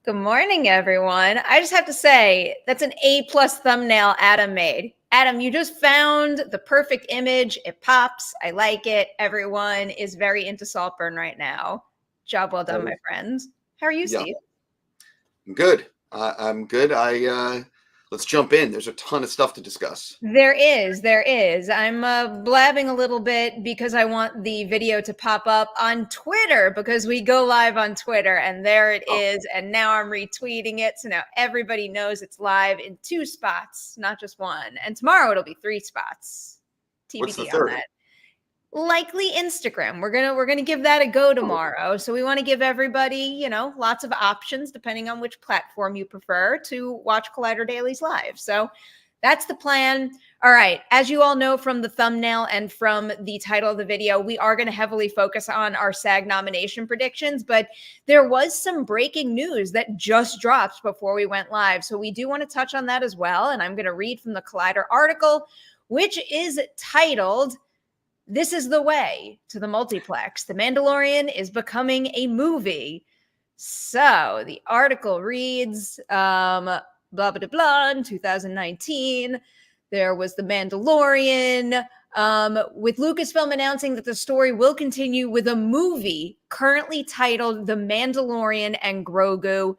Good morning, everyone. I just have to say, that's an A+ thumbnail Adam made. Adam, you just found the perfect image. It pops. I like it. Everyone is very into Saltburn right now. Job well done, my friends. How are you, Yeah, Steve? I'm good. I'm good. Let's jump in. There's a ton of stuff to discuss. There is. I'm blabbing a little bit because I want the video to pop up on Twitter because we go live on Twitter, and there it Oh, is. And now I'm retweeting it, so now everybody knows it's live in 2 spots, not just one. And tomorrow it'll be 3 spots. what's the TBD on third? that. Likely Instagram. We're gonna give that a go tomorrow. So we want to give everybody, lots of options depending on which platform you prefer to watch Collider Dailies live. So that's the plan. All right. As you all know from the thumbnail and from the title of the video, we are going to heavily focus on our SAG nomination predictions, but there was some breaking news that just dropped before we went live. So we do want to touch on that as well. And I'm going to read from the Collider article, which is titled, "This is the way to the multiplex. The Mandalorian is becoming a movie." So the article reads, blah, blah, blah, in 2019, there was The Mandalorian, with Lucasfilm announcing that the story will continue with a movie currently titled The Mandalorian and Grogu.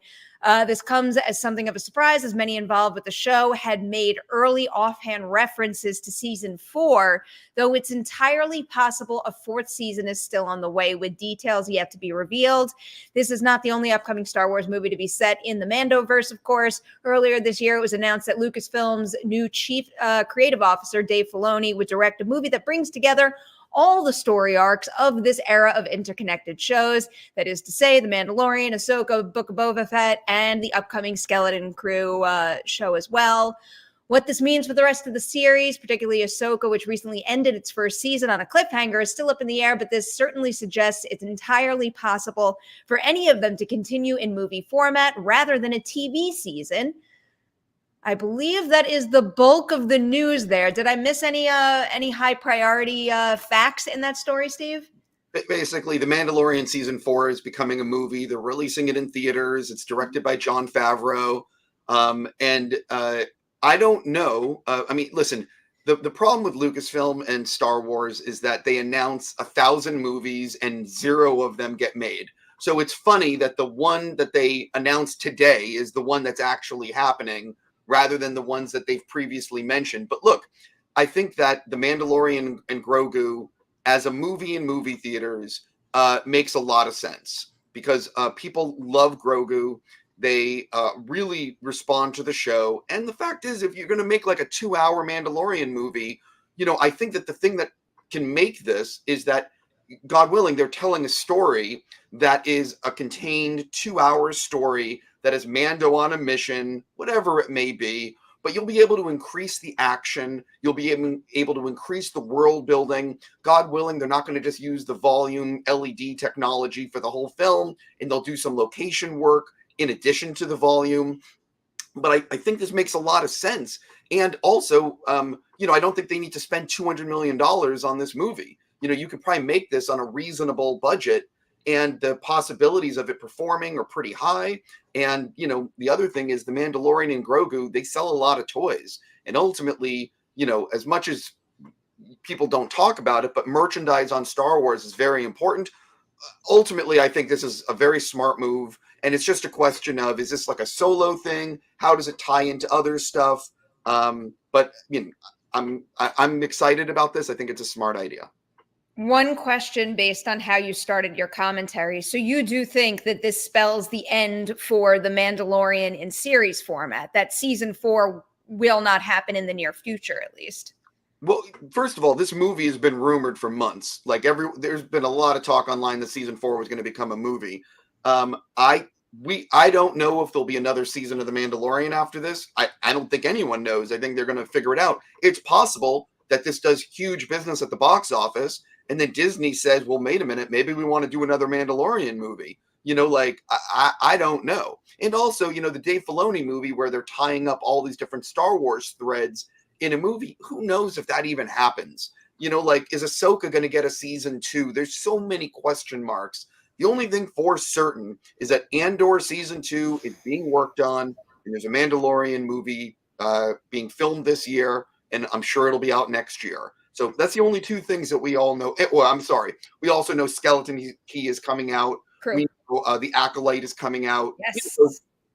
This comes as something of a surprise, as many involved with the show had made early offhand references to season 4, though it's entirely possible a 4th season is still on the way, with details yet to be revealed. This is not the only upcoming Star Wars movie to be set in the Mandoverse, of course. Earlier this year, it was announced that Lucasfilm's new chief creative officer, Dave Filoni, would direct a movie that brings together all the story arcs of this era of interconnected shows. That is to say, The Mandalorian, Ahsoka, Book of Boba Fett, and the upcoming Skeleton Crew show as well. What this means for the rest of the series, particularly Ahsoka, which recently ended its first season on a cliffhanger, is still up in the air, but this certainly suggests it's entirely possible for any of them to continue in movie format rather than a TV season. I believe that is the bulk of the news there. Did I miss any high priority facts in that story, Steve? Basically, The Mandalorian season 4 is becoming a movie. They're releasing it in theaters. It's directed by Jon Favreau. And I don't know. Listen, the problem with Lucasfilm and Star Wars is that they announce 1,000 movies and 0 of them get made. So it's funny that the one that they announced today is the one that's actually happening rather than the ones that they've previously mentioned. But look, I think that The Mandalorian and Grogu as a movie in movie theaters makes a lot of sense because people love Grogu. They really respond to the show. And the fact is, if you're going to make like a 2-hour Mandalorian movie, I think that the thing that can make this is that, God willing, they're telling a story that is a contained 2-hour story that is Mando on a mission, whatever it may be. But you'll be able to increase the action. You'll be able to increase the world building. God willing, they're not going to just use the volume LED technology for the whole film, and they'll do some location work in addition to the volume. But I think this makes a lot of sense. And also, I don't think they need to spend $200 million on this movie. You could probably make this on a reasonable budget, and the possibilities of it performing are pretty high. And, the other thing is The Mandalorian and Grogu, they sell a lot of toys. And ultimately, as much as people don't talk about it, but merchandise on Star Wars is very important. Ultimately, I think this is a very smart move. And it's just a question of, is this like a solo thing? How does it tie into other stuff? But I'm excited about this. I think it's a smart idea. One question based on how you started your commentary. So you do think that this spells the end for The Mandalorian in series format, that season 4 will not happen in the near future, at least? Well, first of all, this movie has been rumored for months. There's been a lot of talk online that season 4 was going to become a movie. I don't know if there'll be another season of The Mandalorian after this. I don't think anyone knows. I think they're going to figure it out. It's possible that this does huge business at the box office, and then Disney says, well, wait a minute, maybe we want to do another Mandalorian movie. I don't know. And also, the Dave Filoni movie where they're tying up all these different Star Wars threads in a movie, who knows if that even happens? Is Ahsoka going to get a season 2? There's so many question marks. The only thing for certain is that Andor season 2 is being worked on, and there's a Mandalorian movie being filmed this year, and I'm sure it'll be out next year. So that's the only two things that we all know. Well, I'm sorry. We also know Skeleton Key is coming out. True. We know The Acolyte is coming out. Yes.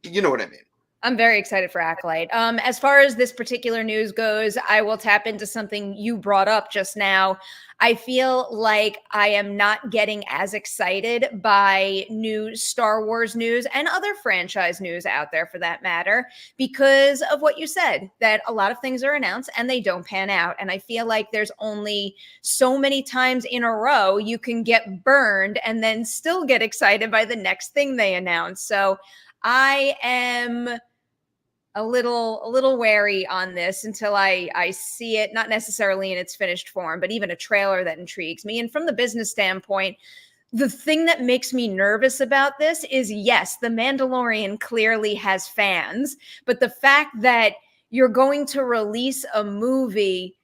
You know what I mean. I'm very excited for Acolyte. As far as this particular news goes, I will tap into something you brought up just now. I feel like I am not getting as excited by new Star Wars news and other franchise news out there for that matter, because of what you said, that a lot of things are announced and they don't pan out. And I feel like there's only so many times in a row you can get burned and then still get excited by the next thing they announce. So I am a little wary on this until I see it, not necessarily in its finished form, but even a trailer that intrigues me. And from the business standpoint, the thing that makes me nervous about this is, yes, The Mandalorian clearly has fans, but the fact that you're going to release a movie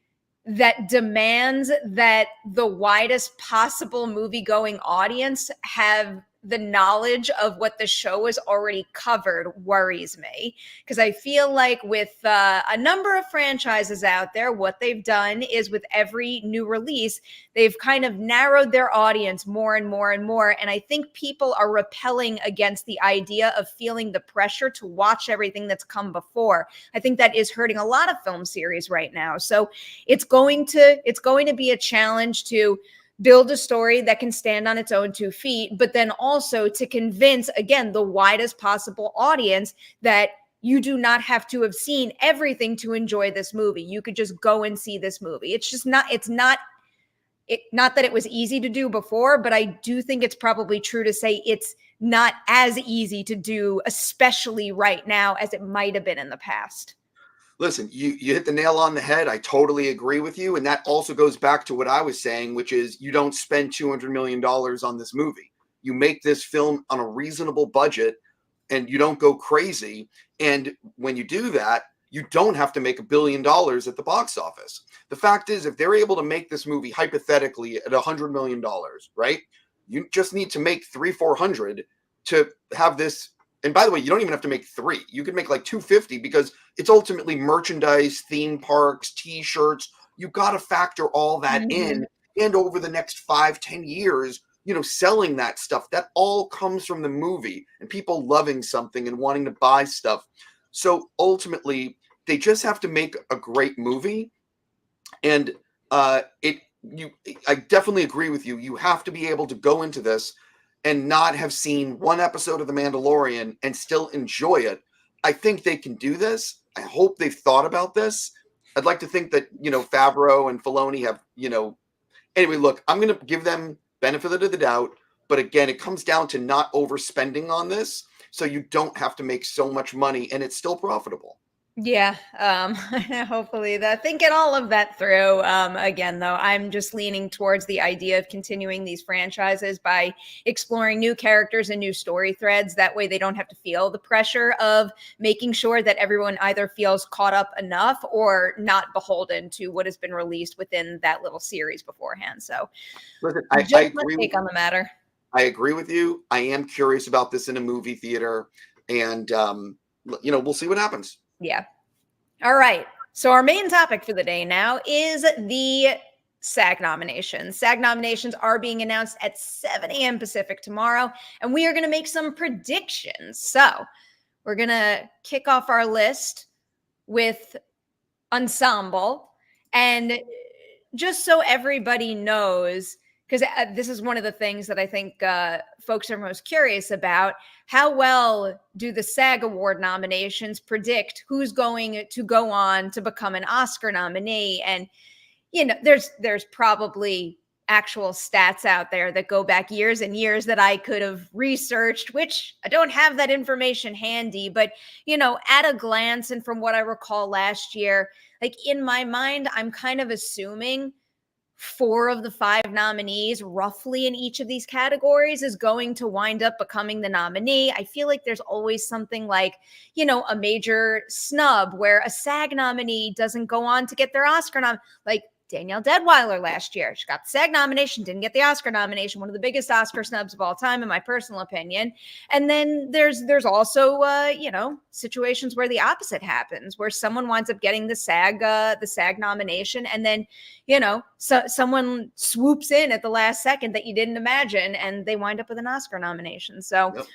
that demands that the widest possible movie-going audience have the knowledge of what the show has already covered worries me, because I feel like with a number of franchises out there, what they've done is with every new release, they've kind of narrowed their audience more and more and more. And I think people are repelling against the idea of feeling the pressure to watch everything that's come before. I think that is hurting a lot of film series right now. So it's going to be a challenge to build a story that can stand on its own 2 feet, but then also to convince, again, the widest possible audience that you do not have to have seen everything to enjoy this movie. You could just go and see this movie. Not that it was easy to do before, but I do think it's probably true to say it's not as easy to do, especially right now, as it might have been in the past. Listen, you hit the nail on the head. I totally agree with you. And that also goes back to what I was saying, which is you don't spend $200 million on this movie. You make this film on a reasonable budget and you don't go crazy. And when you do that, you don't have to make $1 billion at the box office. The fact is, if they're able to make this movie hypothetically at $100 million, right? You just need to make 300-400 to have this. And by the way, you don't even have to make 3. You could make like 250 because it's ultimately merchandise, theme parks, T-shirts. You got to factor all that in. And over the next 5-10 years, selling that stuff, that all comes from the movie and people loving something and wanting to buy stuff. So ultimately, they just have to make a great movie. And I definitely agree with you. You have to be able to go into this and not have seen one episode of The Mandalorian and still enjoy it. I think they can do this. I hope they've thought about this. I'd like to think that, Favreau and Filoni have, anyway, look, I'm going to give them benefit of the doubt. But again, it comes down to not overspending on this. So you don't have to make so much money and it's still profitable. Yeah, hopefully thinking all of that through. Again, though, I'm just leaning towards the idea of continuing these franchises by exploring new characters and new story threads. That way they don't have to feel the pressure of making sure that everyone either feels caught up enough or not beholden to what has been released within that little series beforehand. So listen, I agree take on the matter. I agree with you. I am curious about this in a movie theater and, we'll see what happens. Yeah. All right. So our main topic for the day now is the SAG nominations. SAG nominations are being announced at 7 a.m. Pacific tomorrow, and we are going to make some predictions. So we're going to kick off our list with Ensemble. And just so everybody knows, because this is one of the things that I think folks are most curious about. How well do the SAG Award nominations predict who's going to go on to become an Oscar nominee? And, there's probably actual stats out there that go back years and years that I could have researched, which I don't have that information handy. But, at a glance and from what I recall last year, like in my mind, I'm kind of assuming 4 of the 5 nominees roughly in each of these categories is going to wind up becoming the nominee. I feel like there's always something like, a major snub where a SAG nominee doesn't go on to get their Oscar nom. Like, Danielle Deadweiler last year. She got the SAG nomination, didn't get the Oscar nomination, one of the biggest Oscar snubs of all time, in my personal opinion. And then there's also, situations where the opposite happens, where someone winds up getting the SAG nomination, and then, someone swoops in at the last second that you didn't imagine, and they wind up with an Oscar nomination. So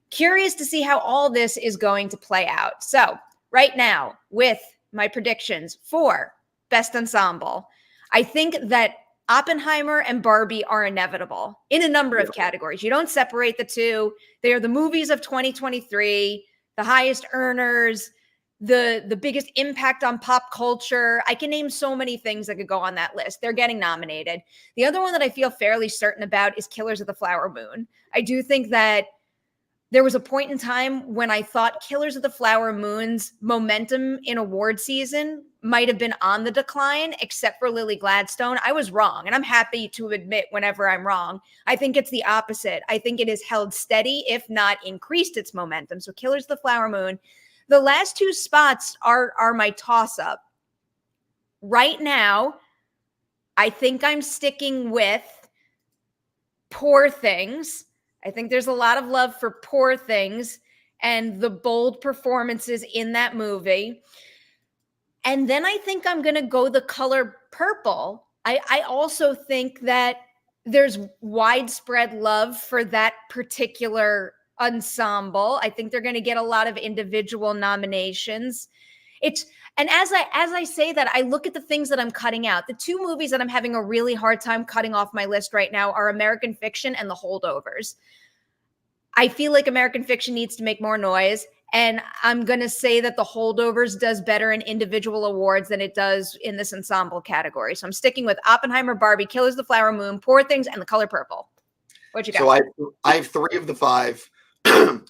curious to see how all this is going to play out. So right now, with my predictions for Best Ensemble, I think that Oppenheimer and Barbie are inevitable in a number of categories. You don't separate the two. They are the movies of 2023, the highest earners, the biggest impact on pop culture. I can name so many things that could go on that list. They're getting nominated. The other one that I feel fairly certain about is Killers of the Flower Moon. I do think that there was a point in time when I thought Killers of the Flower Moon's momentum in award season might have been on the decline, except for Lily Gladstone. I was wrong, and I'm happy to admit whenever I'm wrong. I think it's the opposite. I think it has held steady, if not increased its momentum. So Killers of the Flower Moon. The last two spots are my toss-up. Right now, I think I'm sticking with Poor Things. I think there's a lot of love for Poor Things and the bold performances in that movie. And then I think I'm going to go the color purple. I also think that there's widespread love for that particular ensemble. I think they're going to get a lot of individual nominations. And as I say that, I look at the things that I'm cutting out. The two movies that I'm having a really hard time cutting off my list right now are American Fiction and The Holdovers. I feel like American Fiction needs to make more noise, and I'm going to say that The Holdovers does better in individual awards than it does in this ensemble category. So I'm sticking with Oppenheimer, Barbie, Killers of the Flower Moon, Poor Things, and The Color Purple. What you got? So I have 3 of the 5.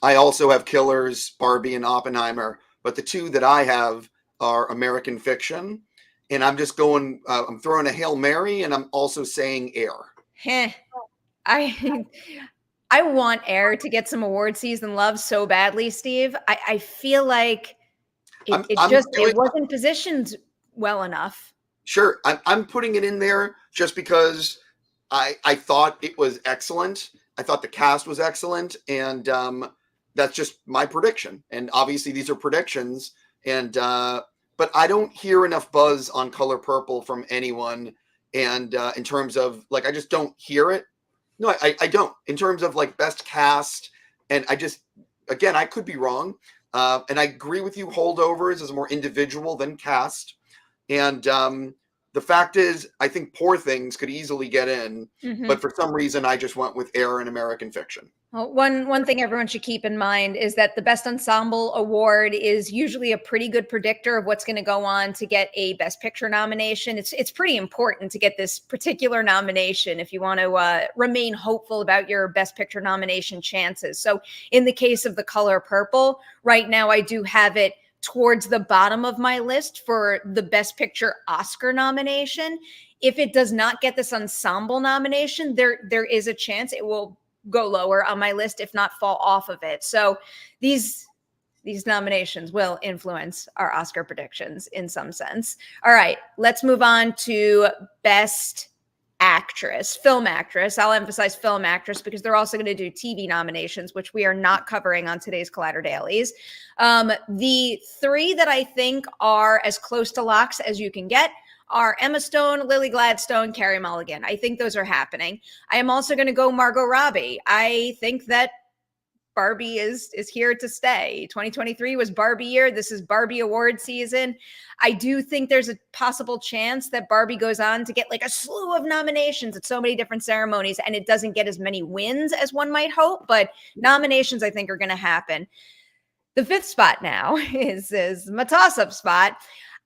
I also have Killers, Barbie, and Oppenheimer, but the 2 that I have are American Fiction, and I'm just going, I'm throwing a Hail Mary, and I'm also saying Air. I want Air to get some award season love so badly, Steve. I feel like it wasn't positioned well enough. Sure. I'm putting it in there just because I thought it was excellent. I thought the cast was excellent, and that's just my prediction. And obviously these are predictions, and but I don't hear enough buzz on Color Purple from anyone. And in terms of, like, I just don't hear it. No, I don't. In terms of, like, best cast, and I just, again, I could be wrong. And I agree with you, Holdovers is more individual than cast. And the fact is, I think Poor Things could easily get in, but for some reason, I just went with Air and American Fiction. Well, one thing everyone should keep in mind is that the Best Ensemble Award is usually a pretty good predictor of what's going to go on to get a Best Picture nomination. It's pretty important to get this particular nomination if you want to remain hopeful about your Best Picture nomination chances. So in the case of The Color Purple, right now I do have it towards the bottom of my list for the Best Picture Oscar nomination. If it does not get this ensemble nomination, there is a chance it will go lower on my list, if not fall off of it. So these nominations will influence our Oscar predictions in some sense. All right, let's move on to Best Actress, Film Actress. I'll emphasize Film Actress because they're also going to do TV nominations, which we are not covering on today's Collider Dailies. The 3 that I think are as close to locks as you can get are Emma Stone, Lily Gladstone, Carey Mulligan. I think those are happening. I am also going to go Margot Robbie. I think that Barbie is here to stay. 2023 was Barbie year. This is Barbie award season. I do think there's a possible chance that Barbie goes on to get like a slew of nominations at so many different ceremonies, and it doesn't get as many wins as one might hope, but nominations I think are going to happen. The 5th spot now is my toss-up spot.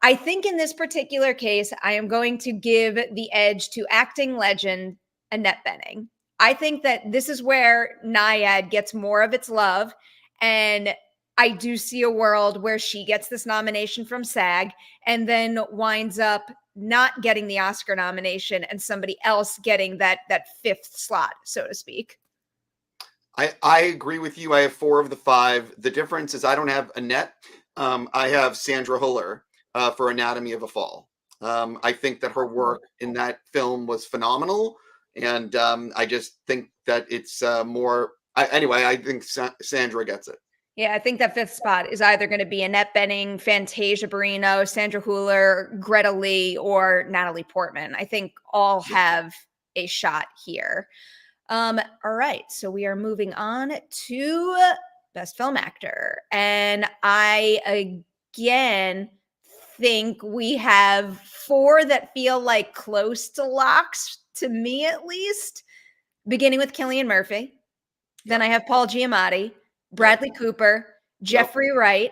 I think in this particular case, I am going to give the edge to acting legend Annette Bening. I think that this is where Nyad gets more of its love, and I do see a world where she gets this nomination from SAG and then winds up not getting the Oscar nomination and somebody else getting that 5th slot, so to speak. I agree with you. I have 4 of the 5. The difference is I don't have Annette. I have Sandra Huller for Anatomy of a Fall. I think that her work in that film was phenomenal, and I just think that it's more. Anyway, I think Sandra gets it. Yeah, I think that fifth spot is either going to be Annette Bening, Fantasia Barrino, Sandra Hüller, Greta Lee, or Natalie Portman. I think all have a shot here. All right, so we are moving on to Best Film Actor. And I, again, think we have four that feel like close to locks, to me at least, beginning with Cillian Murphy. Then I have Paul Giamatti, Bradley Cooper, Jeffrey Wright.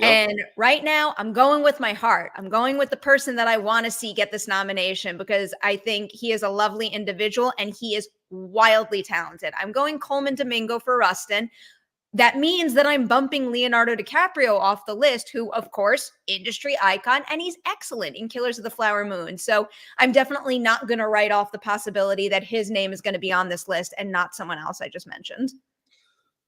And right now, I'm going with my heart. I'm going with the person that I want to see get this nomination because I think he is a lovely individual and he is wildly talented. I'm going Coleman Domingo for Rustin. That means that I'm bumping Leonardo DiCaprio off the list, who, of course, industry icon, and he's excellent in Killers of the Flower Moon. So I'm definitely not going to write off the possibility that his name is going to be on this list and not someone else I just mentioned.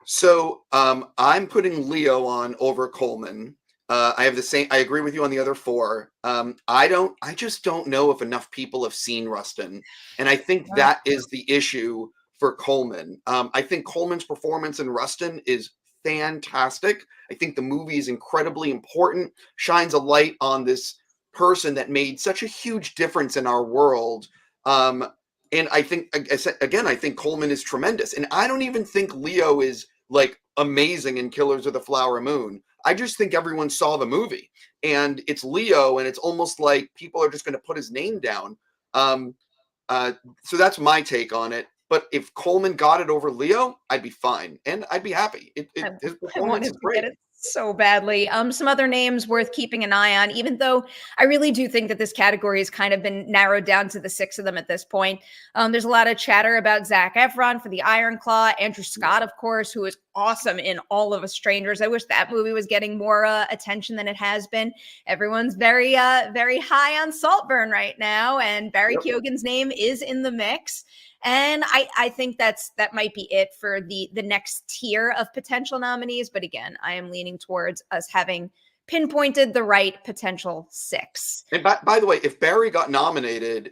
So I'm putting Leo on over Coleman. I have the same. I agree with you on the other four. I just don't know if enough people have seen Rustin, and I think that is the issue for Coleman. I think Coleman's performance in Rustin is fantastic. I think the movie is incredibly important. Shines a light on this person that made such a huge difference in our world. And I think, again, I think Coleman is tremendous. And I don't even think Leo is like amazing in Killers of the Flower Moon. I just think everyone saw the movie and it's Leo and it's almost like people are just going to put his name down. So that's my take on it. But if Coleman got it over Leo, I'd be fine and I'd be happy. His performance is great. So badly. Some other names worth keeping an eye on, even though I really do think that this category has kind of been narrowed down to the 6 of them at this point. There's a lot of chatter about Zac Efron for the Iron Claw, Andrew Scott, of course, who is awesome in All of Us Strangers. I wish that movie was getting more attention than it has been. Everyone's very high on Saltburn right now, and Barry Keoghan's name is in the mix. And I think that might be it for the next tier of potential nominees. But again, I am leaning towards us having pinpointed the right potential 6. And by the way, if Barry got nominated,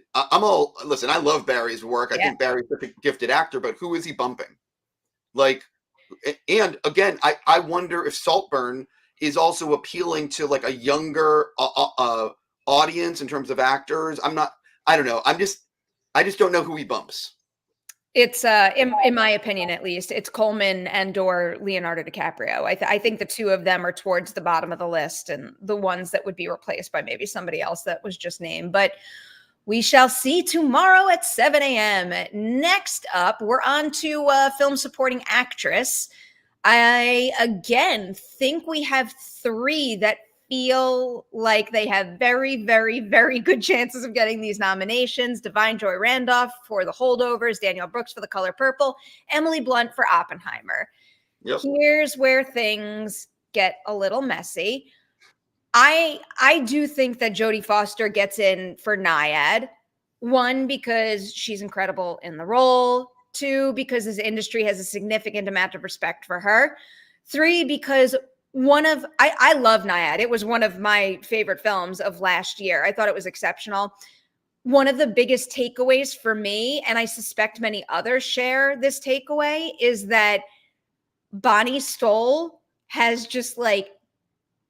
listen, I love Barry's work. I think Barry's such a gifted actor, but who is he bumping? Like, and again, I wonder if Saltburn is also appealing to like a younger audience in terms of actors. I don't know. I just don't know who he bumps. It's in my opinion, at least, it's Coleman and or Leonardo DiCaprio. I think the two of them are towards the bottom of the list and the ones that would be replaced by maybe somebody else that was just named. But we shall see tomorrow at 7 a.m. Next up, we're on to film supporting actress. I, again, think we have 3 that feel like they have very, very, very good chances of getting these nominations. Divine Joy Randolph for The Holdovers, Danielle Brooks for The Color Purple, Emily Blunt for Oppenheimer. Here's where things get a little messy. I do think that Jodie Foster gets in for Naiad. 1, because she's incredible in the role. 2, because this industry has a significant amount of respect for her. 3, because I love Naiad. It was one of my favorite films of last year. I thought it was exceptional. One of the biggest takeaways for me, and I suspect many others share this takeaway, is that Bonnie Stoll has just like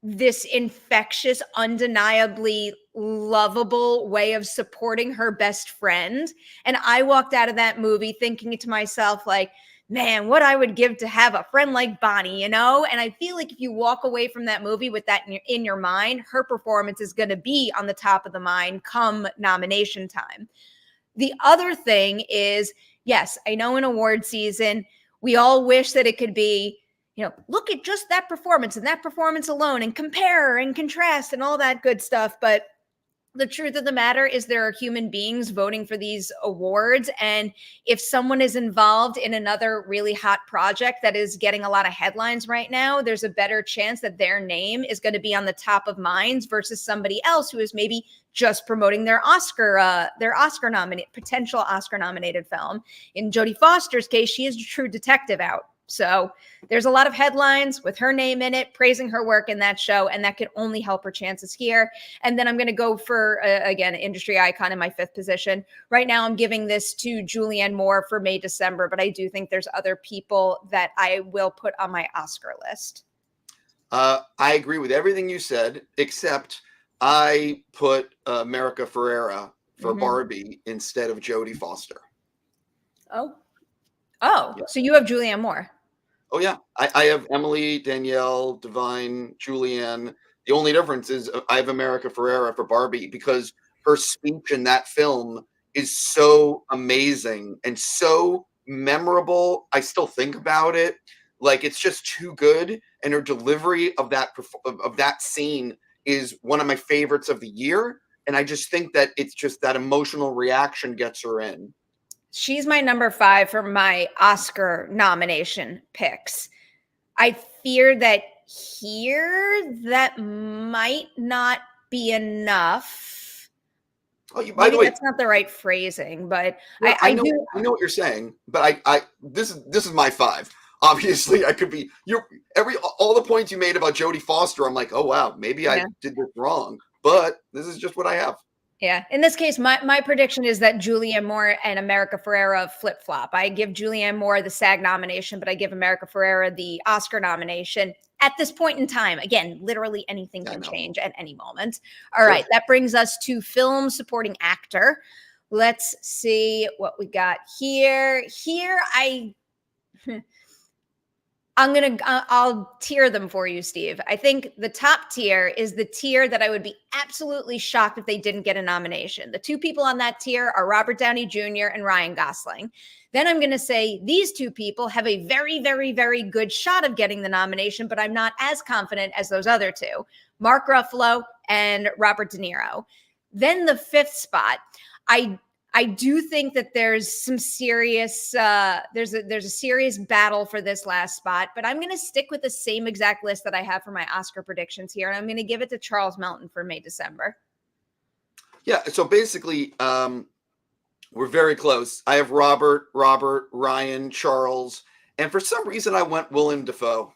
this infectious, undeniably lovable way of supporting her best friend. And I walked out of that movie thinking to myself, like, man, what I would give to have a friend like Bonnie, you know? And I feel like if you walk away from that movie with that in your mind, her performance is going to be on the top of the mind come nomination time. The other thing is, yes, I know in award season, we all wish that it could be, you know, look at just that performance and that performance alone and compare and contrast and all that good stuff. But the truth of the matter is there are human beings voting for these awards. And if someone is involved in another really hot project that is getting a lot of headlines right now, there's a better chance that their name is going to be on the top of minds versus somebody else who is maybe just promoting their potential Oscar nominated film. In Jodie Foster's case, she is a true detective out So there's a lot of headlines with her name in it, praising her work in that show, and that could only help her chances here. And then I'm going to go for, again, industry icon in my 5th position. Right now, I'm giving this to Julianne Moore for May, December, but I do think there's other people that I will put on my Oscar list. I agree with everything you said, except I put America Ferrera for Barbie instead of Jodie Foster. Oh, Yeah. So you have Julianne Moore. Oh, yeah. I have Emily, Danielle, Divine, Julianne. The only difference is I have America Ferrera for Barbie because her speech in that film is so amazing and so memorable. I still think about it. Like, it's just too good. And her delivery of that scene is one of my favorites of the year. And I just think that it's just that emotional reaction gets her in. She's my number 5 for my Oscar nomination picks. I fear that here that might not be enough. Oh, by Maybe the way, that's not the right phrasing, but yeah, I know what you're saying, but this is my 5. Obviously, I could be all the points you made about Jodie Foster. I'm like, oh wow, maybe I did this wrong, but this is just what I have. Yeah. In this case, my prediction is that Julianne Moore and America Ferrera flip-flop. I give Julianne Moore the SAG nomination, but I give America Ferrera the Oscar nomination at this point in time. Again, literally anything can change at any moment. All right. That brings us to film supporting actor. Let's see what we got here. I'll tier them for you, Steve. I think the top tier is the tier that I would be absolutely shocked if they didn't get a nomination. The 2 people on that tier are Robert Downey Jr. and Ryan Gosling. Then I'm going to say these 2 people have a very, very, very good shot of getting the nomination, but I'm not as confident as those other 2, Mark Ruffalo and Robert De Niro. Then the 5th spot, I do think that there's some serious there's a serious battle for this last spot, but I'm going to stick with the same exact list that I have for my Oscar predictions here, and I'm going to give it to Charles Melton for May, December. Yeah, so basically we're very close. I have Robert, Ryan, Charles, and for some reason I went Willem Dafoe.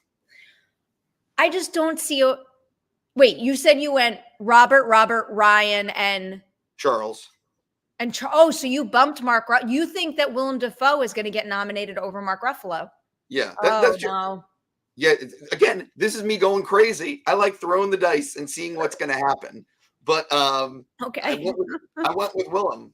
I just don't see Wait, you said you went Robert, Ryan, and Charles. So you bumped Mark. You think that Willem Dafoe is going to get nominated over Mark Ruffalo? Yeah, that's true. No. Yeah, again, this is me going crazy. I like throwing the dice and seeing what's going to happen. But okay, I went with Willem.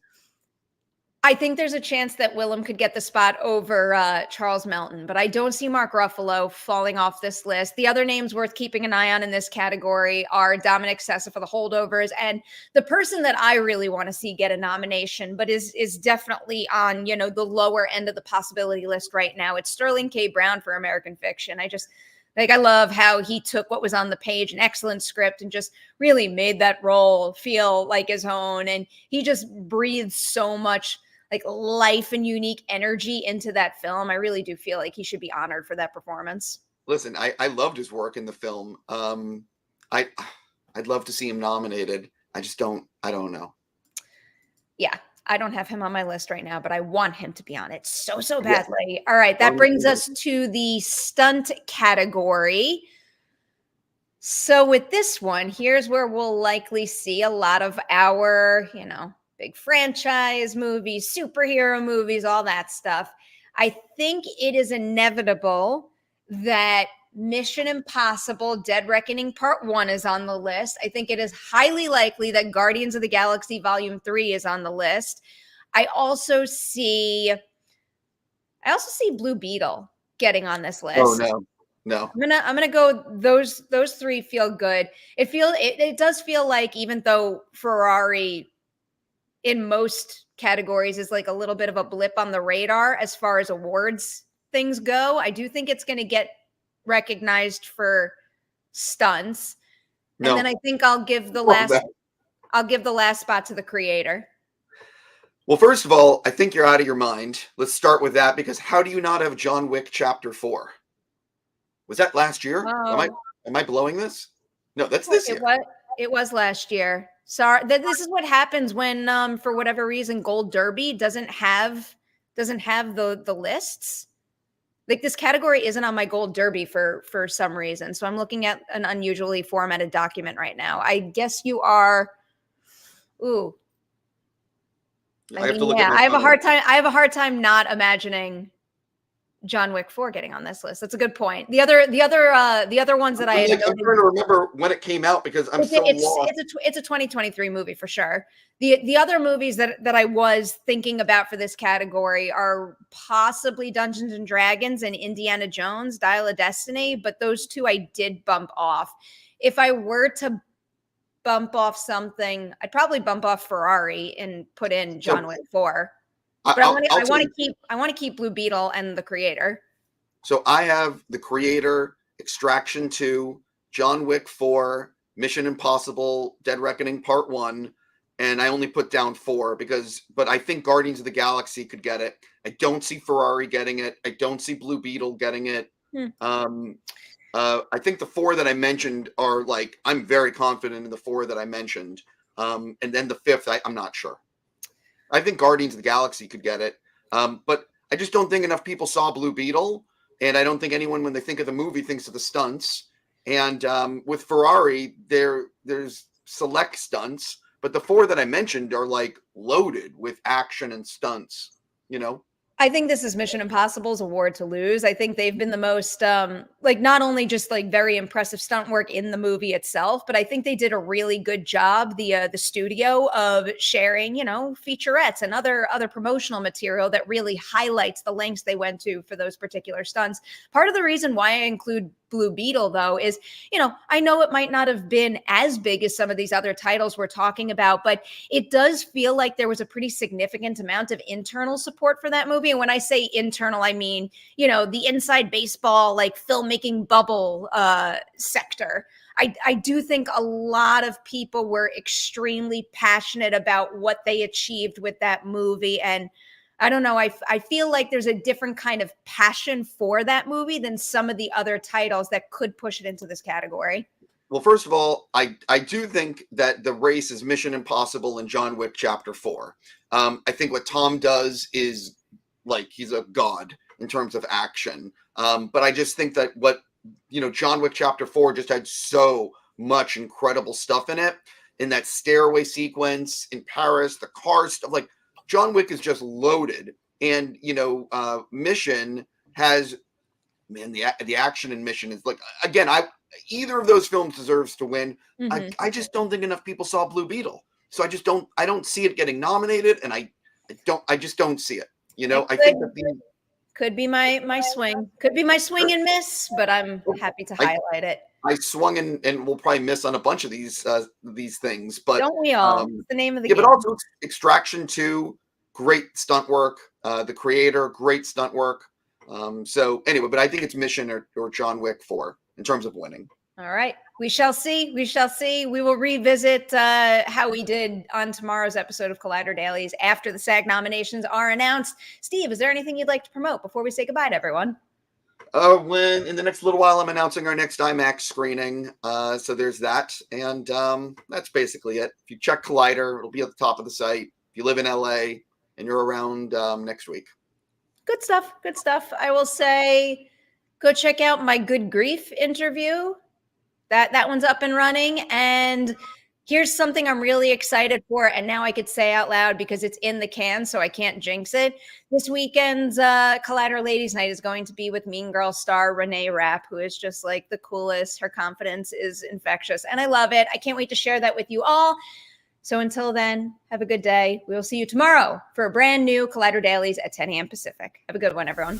I think there's a chance that Willem could get the spot over Charles Melton, but I don't see Mark Ruffalo falling off this list. The other names worth keeping an eye on in this category are Dominic Sessa for The Holdovers, and the person that I really want to see get a nomination, but is definitely on, the lower end of the possibility list right now. It's Sterling K. Brown for American Fiction. I love how he took what was on the page, an excellent script, and just really made that role feel like his own. And he just breathed so much life and unique energy into that film. I really do feel like he should be honored for that performance. Listen, I loved his work in the film. I'd love to see him nominated. I don't know. Yeah, I don't have him on my list right now, but I want him to be on it so badly. Yeah. All right, that brings us to the stunt category. So with this one, here's where we'll likely see a lot of our, big franchise movies, superhero movies, all that stuff. I think it is inevitable that Mission Impossible Dead Reckoning Part 1 is on the list. I think it is highly likely that Guardians of the Galaxy Volume 3 is on the list. I also see Blue Beetle getting on this list. Oh no. I'm gonna go. Those 3 feel good. It does feel like, even though Ferrari in most categories is like a little bit of a blip on the radar as far as awards things go, I do think it's going to get recognized for stunts. No. And then I think I'll give the last spot to The Creator. Well, first of all, I think you're out of your mind. Let's start with that, because how do you not have John Wick Chapter 4? Was that last year? Oh. Am I blowing this? No, that's this year. It was last year. Sorry, this is what happens when, for whatever reason, Gold Derby doesn't have the lists. Like this category isn't on my gold derby for some reason. So I'm looking at an unusually formatted document right now. I guess you are. Ooh. I have to look at Yeah, my I have a phone. hard time. I have a hard time not imagining John Wick 4 getting on this list. That's a good point. The other ones that I had I'm noted, trying to remember when it came out because I'm so lost. it's a 2023 movie for sure. The other movies that I was thinking about for this category are possibly Dungeons and Dragons and Indiana Jones, Dial of Destiny, but those two I did bump off. If I were to bump off something, I'd probably bump off Ferrari and put in John Wick 4. But I want to keep Blue Beetle and The Creator. So I have The Creator, Extraction 2, John Wick 4, Mission Impossible, Dead Reckoning Part 1, and I only put down 4 but I think Guardians of the Galaxy could get it. I don't see Ferrari getting it. I don't see Blue Beetle getting it. I think the 4 that I mentioned are like, I'm very confident in the 4 that I mentioned. And then the 5th, I'm not sure. I think Guardians of the Galaxy could get it. But I just don't think enough people saw Blue Beetle. And I don't think anyone, when they think of the movie, thinks of the stunts. And with Ferrari, there's select stunts. But the 4 that I mentioned are like loaded with action and stunts, you know? I think this is Mission Impossible's award to lose. I think they've been the most, like, not only just like very impressive stunt work in the movie itself, but I think they did a really good job, the studio, of sharing, featurettes and other promotional material that really highlights the lengths they went to for those particular stunts. Part of the reason why I include Blue Beetle, though, is, I know it might not have been as big as some of these other titles we're talking about, but it does feel like there was a pretty significant amount of internal support for that movie. And when I say internal, I mean, the inside baseball, like filmmaking bubble sector. I do think a lot of people were extremely passionate about what they achieved with that movie. And I don't know, I feel like there's a different kind of passion for that movie than some of the other titles that could push it into this category. Well, first of all, I do think that the race is Mission Impossible and John Wick Chapter 4. I think what Tom does is like he's a god in terms of action. But I just think that John Wick Chapter 4 just had so much incredible stuff in it. In that stairway sequence in Paris, the car stuff, like John Wick is just loaded. And, Mission has, man, the action in Mission is like, again, either of those films deserves to win. Mm-hmm. I just don't think enough people saw Blue Beetle. So I don't see it getting nominated, and I just don't see it. I think that could be my swing. Could be my swing and miss, but I'm happy to highlight it. I swung and we'll probably miss on a bunch of these things, but don't we all? It's the name of the game. But also Extraction 2, great stunt work. The Creator, great stunt work. So anyway, but I think it's Mission or John Wick 4 in terms of winning. All right. We shall see. We shall see. We will revisit how we did on tomorrow's episode of Collider Dailies after the SAG nominations are announced. Steve, is there anything you'd like to promote before we say goodbye to everyone? When in the next little while, I'm announcing our next IMAX screening. So there's that. And that's basically it. If you check Collider, it'll be at the top of the site. If you live in LA and you're around next week. Good stuff. Good stuff. I will say, go check out my Good Grief interview. That one's up and running. And here's something I'm really excited for. And now I could say out loud because it's in the can, so I can't jinx it. This weekend's Collider Ladies Night is going to be with Mean Girl star Renee Rapp, who is just like the coolest. Her confidence is infectious. And I love it. I can't wait to share that with you all. So until then, have a good day. We will see you tomorrow for a brand new Collider Dailies at 10 a.m. Pacific. Have a good one, everyone.